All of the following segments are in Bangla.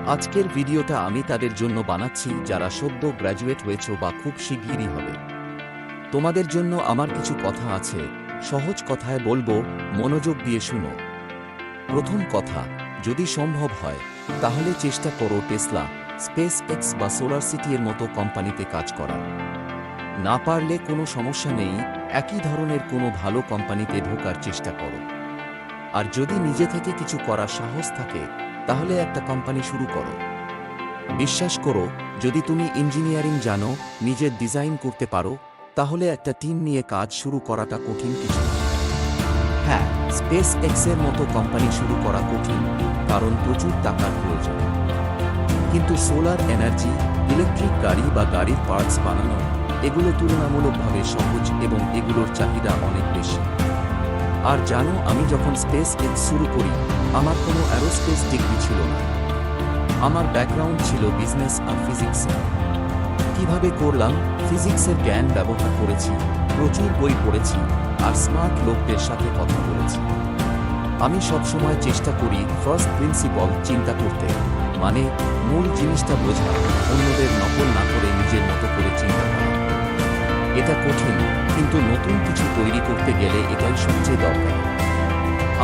আজকের ভিডিওটা আমি তাদের জন্য বানাচ্ছি যারা সদ্য গ্র্যাজুয়েট হয়েছো বা খুব শিগগিরই হবে। তোমাদের জন্য আমার কিছু কথা আছে, সহজ কথায় বলবো, মনোযোগ দিয়ে শুনো। প্রথম কথা, যদি সম্ভব হয় তাহলে চেষ্টা করো টেসলা, স্পেস এক্স বা সোলার সিটি এর মতো কোম্পানিতে কাজ করার। না পারলে কোনো সমস্যা নেই, একই ধরনের কোনো ভালো কোম্পানিতে ঢোকার চেষ্টা করো। আর যদি নিজে থেকে কিছু করার সাহস থাকে তাহলে একটা কোম্পানি শুরু করো। বিশ্বাস করো, যদি তুমি ইঞ্জিনিয়ারিং জানো, নিজের ডিজাইন করতে পারো, তাহলে একটা টিম নিয়ে কাজ শুরু করাটা কঠিন কিছু না। হ্যাঁ, স্পেস এক্সের মতো কোম্পানি শুরু করা কঠিন, কারণ প্রচুর টাকার প্রয়োজন। কিন্তু সোলার এনার্জি, ইলেকট্রিক গাড়ি বা গাড়ির পার্টস বানানো, এগুলো তুলনামূলকভাবে সহজ এবং এগুলোর চাহিদা অনেক বেশি। আর জানো, আমি যখন স্পেস এক্স শুরু করি, আমার কোনো অ্যারোস্পেস ডিগ্রি ছিল না। আমার ব্যাকগ্রাউন্ড ছিল বিজনেস আর ফিজিক্সে। কিভাবে করলাম? ফিজিক্সের জ্ঞান ব্যবহার করেছি, প্রচুর বই পড়েছি, আর স্মার্ট লোকদের সাথে কথা বলেছি। আমি সবসময় চেষ্টা করি ফার্স্ট প্রিন্সিপল চিন্তা করতে, মানে মূল জিনিসটা বোঝা, অন্যদের নকল না করে নিজের মতো করে চিন্তা করা। এটা কঠিন, কিন্তু নতুন কিছু তৈরি করতে গেলে এটাই সবচেয়ে দরকার।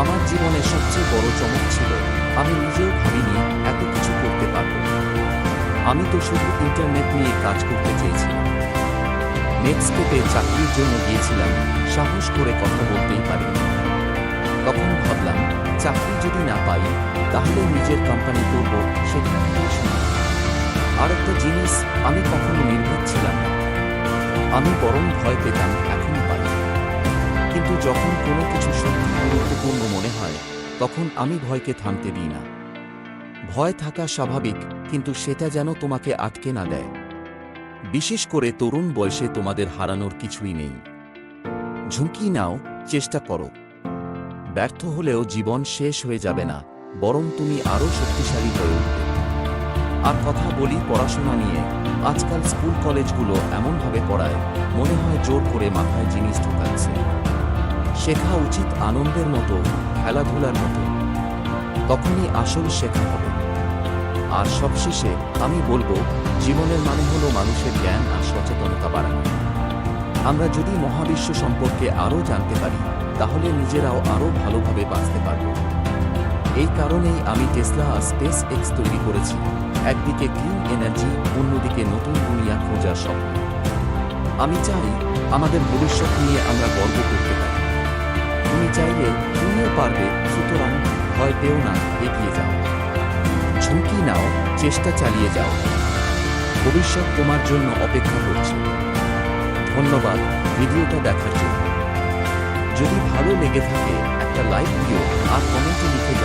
আমার জীবনে সবচেয়ে বড় চমক ছিল, আমি নিজেও ভাবিনি এত কিছু করতে পারব। আমি তো শুধু ইন্টারনেট নিয়ে কাজ করতে চেয়েছিলাম। নেটস্কেপে চাকরির জন্য গিয়েছিলাম, সাহস করে কথা বলতেই পারিনি। তখন ভাবলাম, চাকরি যদি না পাই তাহলে নিজের কোম্পানি করব, সেখান থেকে শুরু। আরেকটা জিনিস, আমি কখনো নির্ভীক ছিলাম না। আমি বরং ভয় পেতাম, এখনই পাই। কিন্তু যখন কোনো কিছু সত্যি গুরুত্বপূর্ণ মনে হয়, তখন আমি ভয়কে থামতে দিই না। ভয় থাকা স্বাভাবিক, কিন্তু সেটা যেন তোমাকে আটকে না দেয়। বিশেষ করে তরুণ বয়সে তোমাদের হারানোর কিছুই নেই। ঝুঁকি নাও, চেষ্টা করো। ব্যর্থ হলেও জীবন শেষ হয়ে যাবে না, বরং তুমি আরও শক্তিশালী হয়ে উঠবে। আর কথা বলি পড়াশোনা নিয়ে, আজকাল স্কুল কলেজগুলো এমনভাবে পড়ায়, মনে হয় জোর করে মাথায় জিনিস ঢোকাচ্ছে। শেখা উচিত আনন্দের মতো, খেলাধুলার মতো। তখনই আসল শেখা হবে। আর সবশেষে আমি বলবো, জীবনের মানে হলো মানুষের জ্ঞান আর সচেতনতা বাড়ানো। আমরা যদি মহাবিশ্ব সম্পর্কে আরও জানতে পারি, তাহলে নিজেরাও আরও ভালোভাবে বাঁচতে পারব। এই কারণেই আমি টেসলা আর স্পেস এক্স তৈরি করেছি, একদিকে ক্লিন এনার্জি, অন্যদিকে নতুন দুনিয়া খোঁজার স্বপ্ন। আমি চাই আমাদের ভবিষ্যৎ নিয়ে আমরা গর্ব করতে পারি। তুমি চাইলে তুমিও পারবে, সুতরাং ভয় পেও না, এগিয়ে যাও। ঝুঁকি নাও, চেষ্টা চালিয়ে যাও। ভবিষ্যৎ তোমার জন্য অপেক্ষা করছে। ধন্যবাদ ভিডিওটা দেখার জন্য। যদি ভালো লেগে থাকে একটা লাইক দিও আর কমেন্টে লিখে